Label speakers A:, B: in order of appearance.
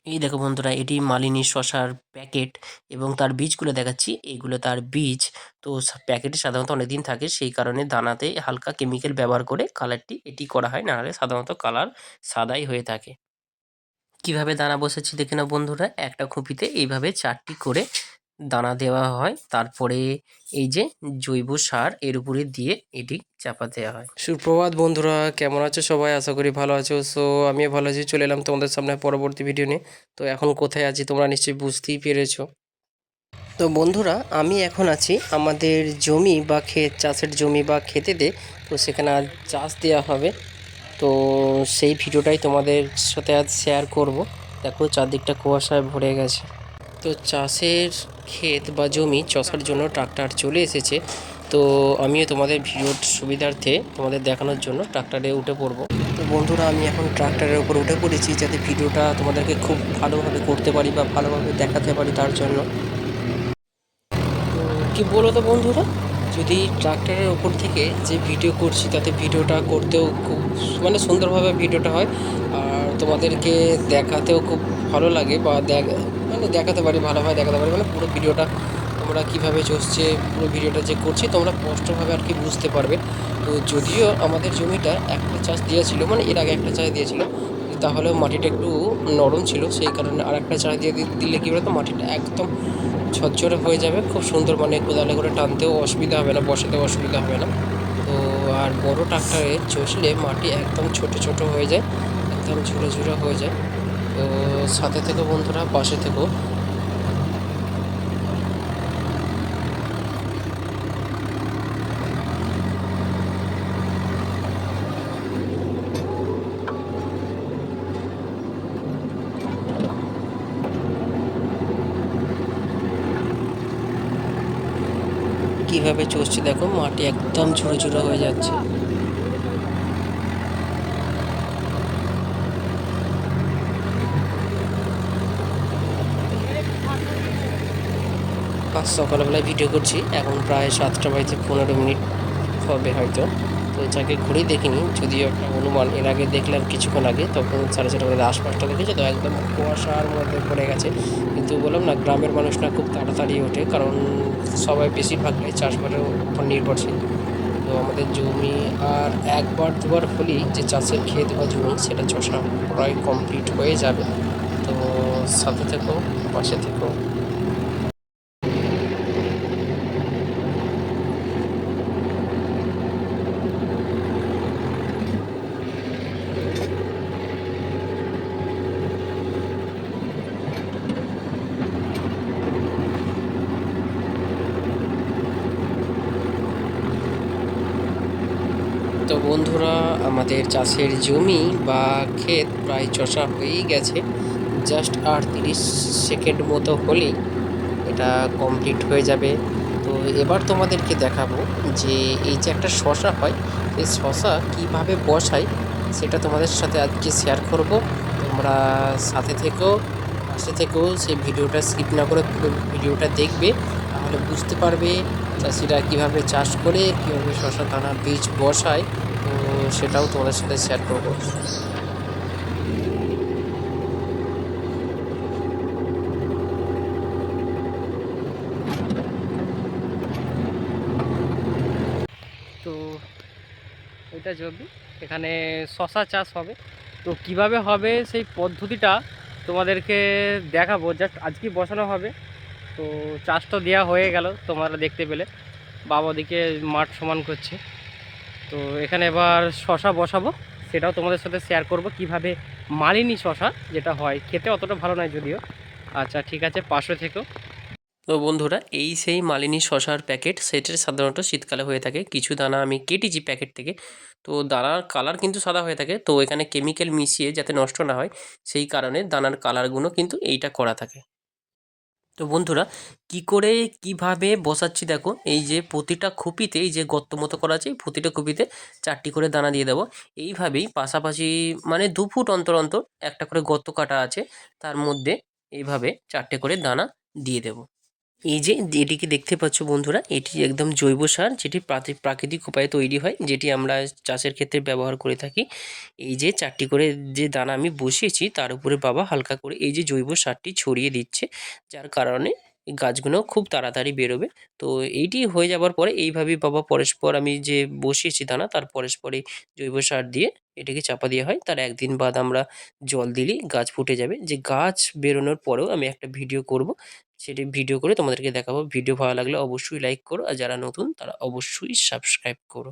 A: এই দেখো বন্ধুরা, এটি মালিনী শসার প্যাকেট এবং তার বীজগুলো দেখাচ্ছি। এগুলো তার বীজ। তো প্যাকেটে সাধারণত অনেকদিন থাকে, সেই কারণে দানাতে হালকা কেমিক্যাল ব্যবহার করে কালারটি এটি করা হয়, নাহলে সাধারণত কালার সাদাই হয়ে থাকে। কিভাবে দানা বসাচ্ছি দেখে নাও বন্ধুরা। একটা খুঁপিতে এইভাবে 4টি করে দানা দেওয়া হয়, তারপরে এই যে জৈব সার এর উপরে দিয়ে এটি চাপা দেওয়া হয়। সুপ্রভাত বন্ধুরা, কেমন আছো সবাই? আশা করি ভালো আছো। সো আমিও ভালো আছি, চলে এলাম তোমাদের সামনে পরবর্তী ভিডিও নিয়ে। তো এখন কোথায় আছি তোমরা নিশ্চয়ই বুঝতেই পেরেছো। তো বন্ধুরা, আমি এখন আছি আমাদের জমি বা ক্ষেত, চাষের জমি বা ক্ষেতেতে। তো সেখানে আজ চাষ দেওয়া হবে। তো সেই ভিডিওটাই তোমাদের সাথে আজ শেয়ার করব। দেখো চারদিকটা কুয়াশায় ভরে গেছে। তো চাষের ক্ষেত বা জমি চষার জন্য ট্রাক্টর চলে এসেছে। তো আমিও তোমাদের ভিডিওর সুবিধার্থে তোমাদের দেখানোর জন্য ট্রাক্টরে উঠে পড়ব। তো বন্ধুরা, আমি এখন ট্রাক্টরের উপর উঠে পড়েছি, যাতে ভিডিওটা তোমাদেরকে খুব ভালোভাবে করতে পারি বা ভালোভাবে দেখাতে পারি তার জন্য। তো কি বলো তো বন্ধুরা, যদি ট্রাক্টরের ওপর থেকে যে ভিডিও করছি তাতে ভিডিওটা করতেও খুব সুন্দরভাবে ভিডিওটা হয়, আর তোমাদেরকে দেখাতেও খুব ভালো লাগে বা দেখাতে পারি, ভালোভাবে দেখাতে পারি, পুরো ভিডিওটা তোমরা কীভাবে চলছে, পুরো ভিডিওটা যে করছি তোমরা স্পষ্টভাবে আর কি বুঝতে পারবে। তো যদিও আমাদের জমিটা একটা চাষ দিয়েছিল, এর আগে একটা চাষ দিয়েছিল, তাহলেও মাটিটা একটু নরম ছিল, সেই কারণে আর একটা চাষ দিয়ে দিলে কী বলতো, মাটিটা একদম ঝরঝরে হয়ে যাবে, খুব সুন্দর, কোদালে করে টানতেও অসুবিধা হবে না, বসাতেও অসুবিধা হবে না। তো আর বড় ট্রাক্টরে চষলে মাটি একদম ছোট ছোট হয়ে যায়, একদম ঝুড়ো ঝুড়ো হয়ে যায়। তো সাথে থেকে বন্ধুরা, পাশে থেকেও। কীভাবে চষছে দেখো, মাটি একদম ঝুড়ো ঝুড়ো হয়ে যাচ্ছে। আজ সকালবেলায় ভিডিও করছি, এখন প্রায় 7টা বাজতে 15 মিনিট হবে হয়তো। তো যাকে ঘুরেই দেখিনি, যদিও একটা অনুমান, এর আগে দেখলাম কিছুক্ষণ আগে, তখন 4:30 বাজে, আশপাশটা দেখেছি তো একদম কুয়াশার মধ্যে পড়ে গেছে। কিন্তু বললাম না, গ্রামের মানুষ না খুব তাড়াতাড়ি ওঠে, কারণ সবাই বেশিরভাগটাই চাষবাসের উপর নির্ভরশীল। তো আমাদের জমি আর একবার দুবার হলেই যে চাষের ক্ষেত বা জমি, সেটা চষা প্রায় কমপ্লিট হয়ে যাবে। তো সাথে থেকো, পাশে থেকো। তো বন্ধুরা, আমাদের চাষের জমি বা ক্ষেত প্রায় চষা হয়েই গেছে। জাস্ট আর 30 সেকেন্ড মতো হলেই এটা কমপ্লিট হয়ে যাবে। তো এবার তোমাদেরকে দেখাবো যে এই যে একটা শশা হয়, এই শশা কীভাবে বসাই সেটা তোমাদের সাথে আজকে শেয়ার করব। তোমরা সাথে থেকেও, পাশে থেকেও, সেই ভিডিওটা স্কিপ না করে পুরো ভিডিওটা দেখবে, তাহলে বুঝতে পারবে চাষিরা কীভাবে চাষ করে, কীভাবে শশা দানার বীজ বসায়। তো সেটাও তোমাদের সাথে শেয়ার করব। তো এটা জমি, এখানে শশা চাষ হবে। তো কিভাবে হবে সেই পদ্ধতিটা তোমাদেরকে দেখাবো। জাস্ট আজকেই বসানো হবে। তো চাষ তো দেওয়া হয়ে গেল, তোমরা দেখতে পেলে। বাবা ওদিকে মাঠ সমান করছে। তো এখানে এবার শশা বসাবো, সেটাও তোমাদের সাথে শেয়ার করব, কিভাবে মালিনী শশা যেটা হয়, খেতে অতটা ভালো নয় যদিও। আচ্ছা ঠিক আছে, পাশে থেকো। তো বন্ধুরা, এই সেই মালিনী শসার প্যাকেট, সেটা সাধারণত শীতকালে হয়ে থাকে। কিছু দানা আমি কেটেছি প্যাকেট থেকে। তো দানার কালার কিন্তু সাদা হয়ে থাকে, তো এখানে কেমিক্যাল মিশিয়ে যাতে নষ্ট না হয়, সেই কারণে দানার কালারগুলো কিন্তু এইটা করা থাকে। তো বন্ধুরা, কি করে কিভাবে বসাচ্ছি দেখো, এই যে প্রতিটা খুপিতে, এই যে গর্ত মতো করা আছে, প্রতিটা খুপিতে 4টি করে দানা দিয়ে দেবো। এইভাবেই পাশাপাশি, 2 ফুট অন্তর অন্তর একটা করে গর্ত কাটা আছে, তার মধ্যে এইভাবে 4টে করে দানা দিয়ে দেবো। এই যে এটিকে দেখতে পাচ্ছ বন্ধুরা, এটি একদম জৈব সার, যেটি প্রাকৃতিক উপায়ে তৈরি হয়, যেটি আমরা চাষের ক্ষেত্রে ব্যবহার করে থাকি। এই যে 4টি করে যে দানা আমি বসিয়েছি, তার উপরে বাবা হালকা করে এই যে জৈব সারটি ছড়িয়ে দিচ্ছে, যার কারণে এই গাছগুলো খুব তাড়াতাড়ি বেরোবে। তো এইটি হয়ে যাবার পরে এইভাবেই বাবা পরস্পর আমি যে বসিয়েছি দানা, তার পরস্পরই জৈব সার দিয়ে এটাকে চাপা দেওয়া হয়। তার 1 দিন বাদ আমরা জল দিলেই গাছ ফুটে যাবে। যে গাছ বেরোনোর পরেও আমি একটা ভিডিও করব। সেটি ভিডিও করে তোমাদেরকে দেখাবো। ভিডিও ভালো লাগলে অবশ্যই লাইক করো। আর যারা নতুন তারা অবশ্যই সাবস্ক্রাইব করো।